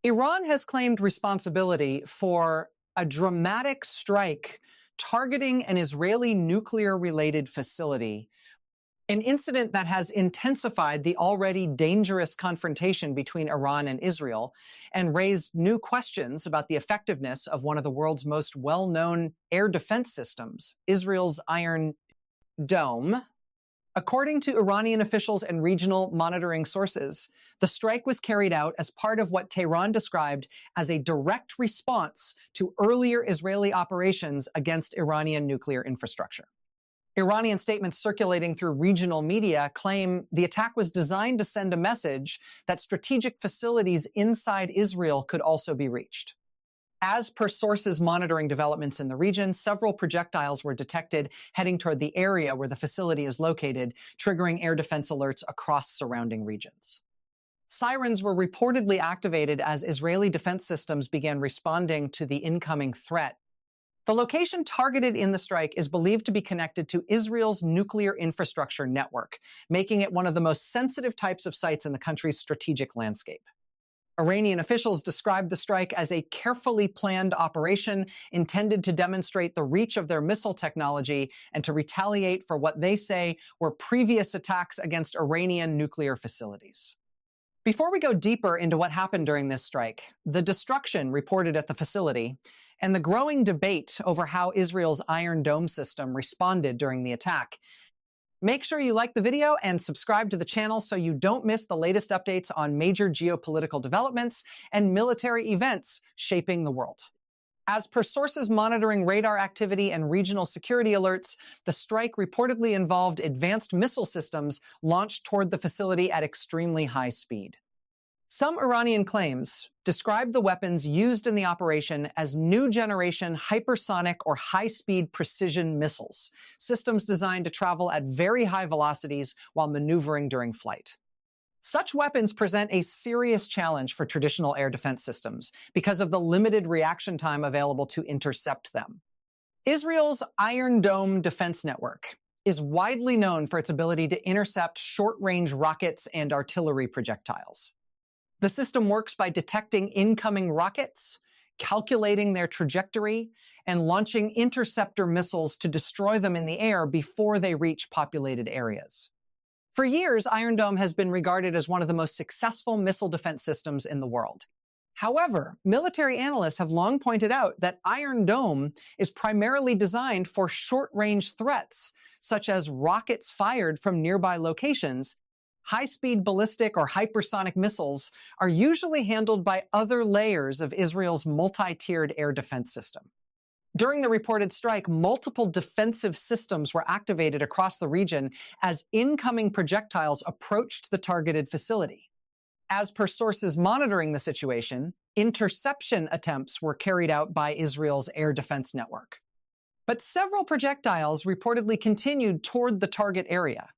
Iran has claimed responsibility for a dramatic strike targeting an Israeli nuclear-related facility, an incident that has intensified the already dangerous confrontation between Iran and Israel and raised new questions about the effectiveness of one of the world's most well-known air defense systems, Israel's Iron Dome. According to Iranian officials and regional monitoring sources, the strike was carried out as part of what Tehran described as a direct response to earlier Israeli operations against Iranian nuclear infrastructure. Iranian statements circulating through regional media claim the attack was designed to send a message that strategic facilities inside Israel could also be reached. As per sources monitoring developments in the region, several projectiles were detected heading toward the area where the facility is located, triggering air defense alerts across surrounding regions. Sirens were reportedly activated as Israeli defense systems began responding to the incoming threat. The location targeted in the strike is believed to be connected to Israel's nuclear infrastructure network, making it one of the most sensitive types of sites in the country's strategic landscape. Iranian officials described the strike as a carefully planned operation intended to demonstrate the reach of their missile technology and to retaliate for what they say were previous attacks against Iranian nuclear facilities. Before we go deeper into what happened during this strike, the destruction reported at the facility, and the growing debate over how Israel's Iron Dome system responded during the attack, make sure you like the video and subscribe to the channel so you don't miss the latest updates on major geopolitical developments and military events shaping the world. As per sources monitoring radar activity and regional security alerts, the strike reportedly involved advanced missile systems launched toward the facility at extremely high speed. Some Iranian claims describe the weapons used in the operation as new generation hypersonic or high-speed precision missiles, systems designed to travel at very high velocities while maneuvering during flight. Such weapons present a serious challenge for traditional air defense systems because of the limited reaction time available to intercept them. Israel's Iron Dome defense network is widely known for its ability to intercept short-range rockets and artillery projectiles. The system works by detecting incoming rockets, calculating their trajectory, and launching interceptor missiles to destroy them in the air before they reach populated areas. For years, Iron Dome has been regarded as one of the most successful missile defense systems in the world. However, military analysts have long pointed out that Iron Dome is primarily designed for short-range threats, such as rockets fired from nearby locations. High-speed ballistic or hypersonic missiles are usually handled by other layers of Israel's multi-tiered air defense system. During the reported strike, multiple defensive systems were activated across the region as incoming projectiles approached the targeted facility. As per sources monitoring the situation, interception attempts were carried out by Israel's air defense network. But several projectiles reportedly continued toward the target area.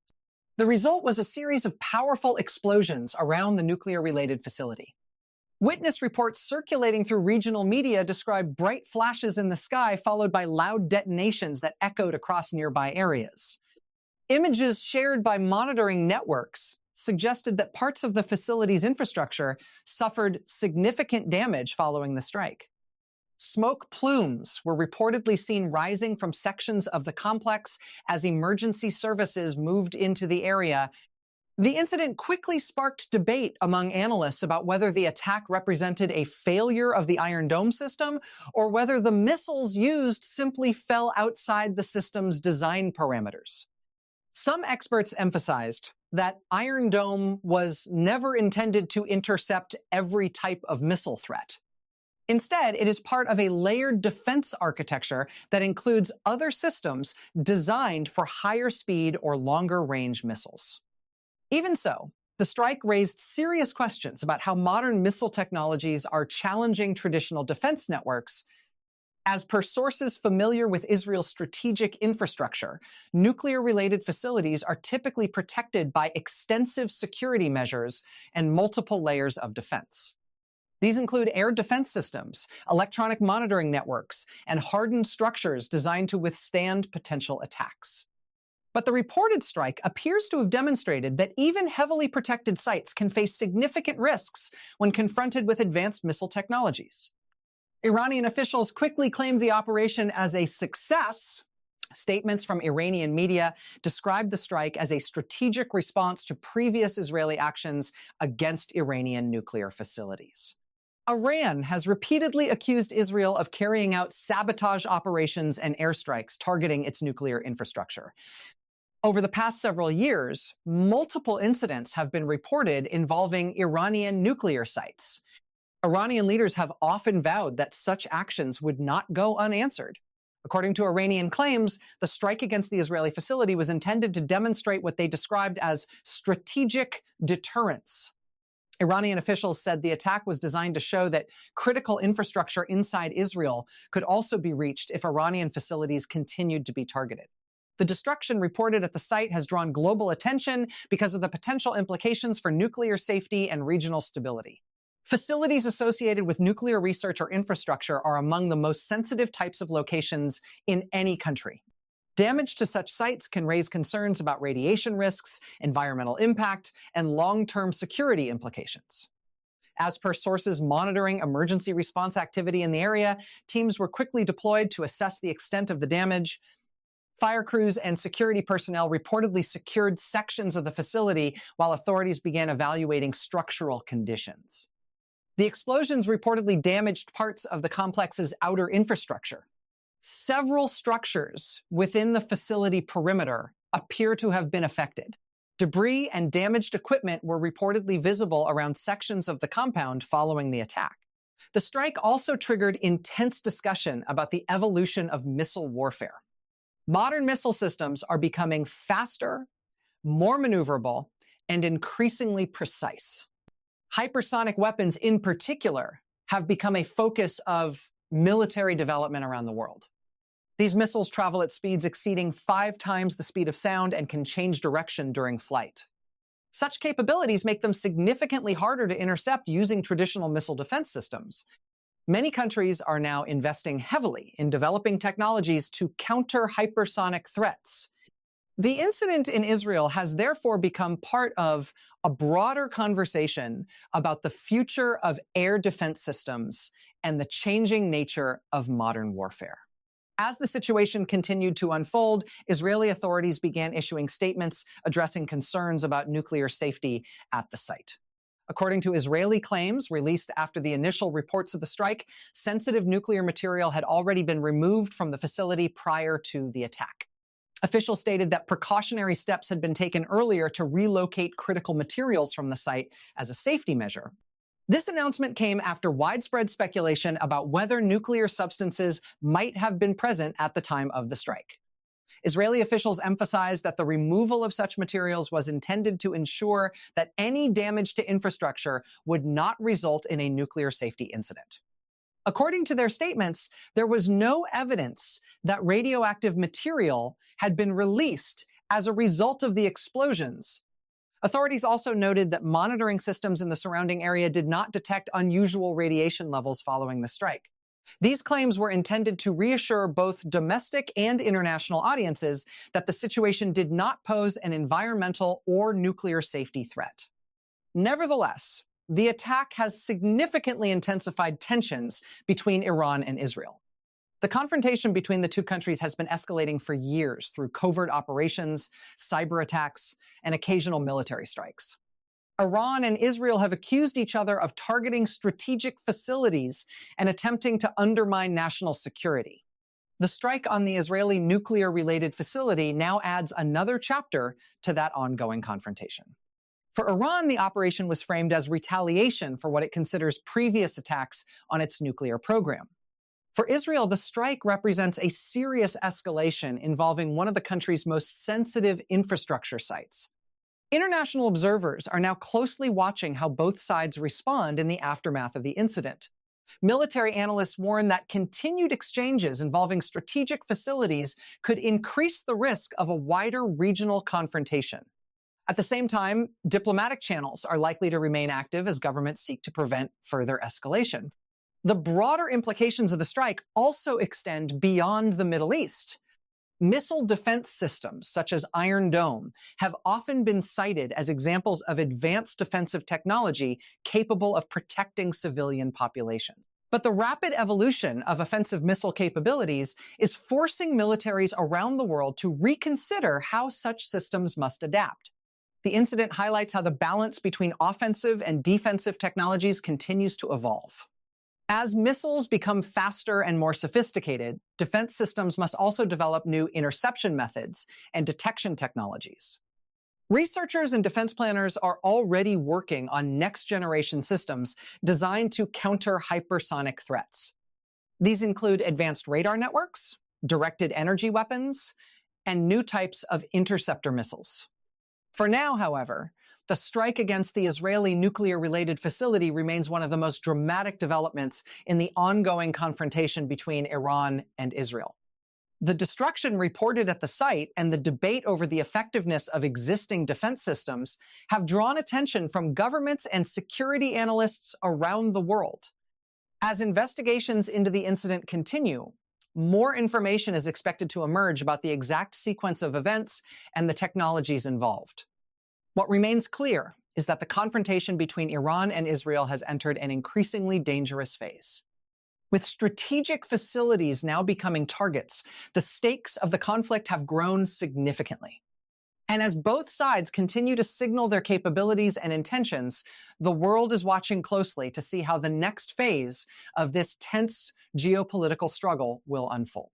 The result was a series of powerful explosions around the nuclear-related facility. Witness reports circulating through regional media describe bright flashes in the sky followed by loud detonations that echoed across nearby areas. Images shared by monitoring networks suggested that parts of the facility's infrastructure suffered significant damage following the strike. Smoke plumes were reportedly seen rising from sections of the complex as emergency services moved into the area. The incident quickly sparked debate among analysts about whether the attack represented a failure of the Iron Dome system or whether the missiles used simply fell outside the system's design parameters. Some experts emphasized that Iron Dome was never intended to intercept every type of missile threat. Instead, it is part of a layered defense architecture that includes other systems designed for higher speed or longer range missiles. Even so, the strike raised serious questions about how modern missile technologies are challenging traditional defense networks. As per sources familiar with Israel's strategic infrastructure, nuclear-related facilities are typically protected by extensive security measures and multiple layers of defense. These include air defense systems, electronic monitoring networks, and hardened structures designed to withstand potential attacks. But the reported strike appears to have demonstrated that even heavily protected sites can face significant risks when confronted with advanced missile technologies. Iranian officials quickly claimed the operation as a success. Statements from Iranian media described the strike as a strategic response to previous Israeli actions against Iranian nuclear facilities. Iran has repeatedly accused Israel of carrying out sabotage operations and airstrikes targeting its nuclear infrastructure. Over the past several years, multiple incidents have been reported involving Iranian nuclear sites. Iranian leaders have often vowed that such actions would not go unanswered. According to Iranian claims, the strike against the Israeli facility was intended to demonstrate what they described as strategic deterrence. Iranian officials said the attack was designed to show that critical infrastructure inside Israel could also be reached if Iranian facilities continued to be targeted. The destruction reported at the site has drawn global attention because of the potential implications for nuclear safety and regional stability. Facilities associated with nuclear research or infrastructure are among the most sensitive types of locations in any country. Damage to such sites can raise concerns about radiation risks, environmental impact, and long-term security implications. As per sources monitoring emergency response activity in the area, teams were quickly deployed to assess the extent of the damage. Fire crews and security personnel reportedly secured sections of the facility while authorities began evaluating structural conditions. The explosions reportedly damaged parts of the complex's outer infrastructure. Several structures within the facility perimeter appear to have been affected. Debris and damaged equipment were reportedly visible around sections of the compound following the attack. The strike also triggered intense discussion about the evolution of missile warfare. Modern missile systems are becoming faster, more maneuverable, and increasingly precise. Hypersonic weapons in particular have become a focus of military development around the world. These missiles travel at speeds exceeding 5 times the speed of sound and can change direction during flight. Such capabilities make them significantly harder to intercept using traditional missile defense systems. Many countries are now investing heavily in developing technologies to counter hypersonic threats. The incident in Israel has therefore become part of a broader conversation about the future of air defense systems and the changing nature of modern warfare. As the situation continued to unfold, Israeli authorities began issuing statements addressing concerns about nuclear safety at the site. According to Israeli claims released after the initial reports of the strike, sensitive nuclear material had already been removed from the facility prior to the attack. Officials stated that precautionary steps had been taken earlier to relocate critical materials from the site as a safety measure. This announcement came after widespread speculation about whether nuclear substances might have been present at the time of the strike. Israeli officials emphasized that the removal of such materials was intended to ensure that any damage to infrastructure would not result in a nuclear safety incident. According to their statements, there was no evidence that radioactive material had been released as a result of the explosions. Authorities also noted that monitoring systems in the surrounding area did not detect unusual radiation levels following the strike. These claims were intended to reassure both domestic and international audiences that the situation did not pose an environmental or nuclear safety threat. Nevertheless, the attack has significantly intensified tensions between Iran and Israel. The confrontation between the two countries has been escalating for years through covert operations, cyber attacks, and occasional military strikes. Iran and Israel have accused each other of targeting strategic facilities and attempting to undermine national security. The strike on the Israeli nuclear-related facility now adds another chapter to that ongoing confrontation. For Iran, the operation was framed as retaliation for what it considers previous attacks on its nuclear program. For Israel, the strike represents a serious escalation involving one of the country's most sensitive infrastructure sites. International observers are now closely watching how both sides respond in the aftermath of the incident. Military analysts warn that continued exchanges involving strategic facilities could increase the risk of a wider regional confrontation. At the same time, diplomatic channels are likely to remain active as governments seek to prevent further escalation. The broader implications of the strike also extend beyond the Middle East. Missile defense systems, such as Iron Dome, have often been cited as examples of advanced defensive technology capable of protecting civilian populations. But the rapid evolution of offensive missile capabilities is forcing militaries around the world to reconsider how such systems must adapt. The incident highlights how the balance between offensive and defensive technologies continues to evolve. As missiles become faster and more sophisticated, defense systems must also develop new interception methods and detection technologies. Researchers and defense planners are already working on next-generation systems designed to counter hypersonic threats. These include advanced radar networks, directed energy weapons, and new types of interceptor missiles. For now, however, the strike against the Israeli nuclear-related facility remains one of the most dramatic developments in the ongoing confrontation between Iran and Israel. The destruction reported at the site and the debate over the effectiveness of existing defense systems have drawn attention from governments and security analysts around the world. As investigations into the incident continue, more information is expected to emerge about the exact sequence of events and the technologies involved. What remains clear is that the confrontation between Iran and Israel has entered an increasingly dangerous phase. With strategic facilities now becoming targets, the stakes of the conflict have grown significantly. And as both sides continue to signal their capabilities and intentions, the world is watching closely to see how the next phase of this tense geopolitical struggle will unfold.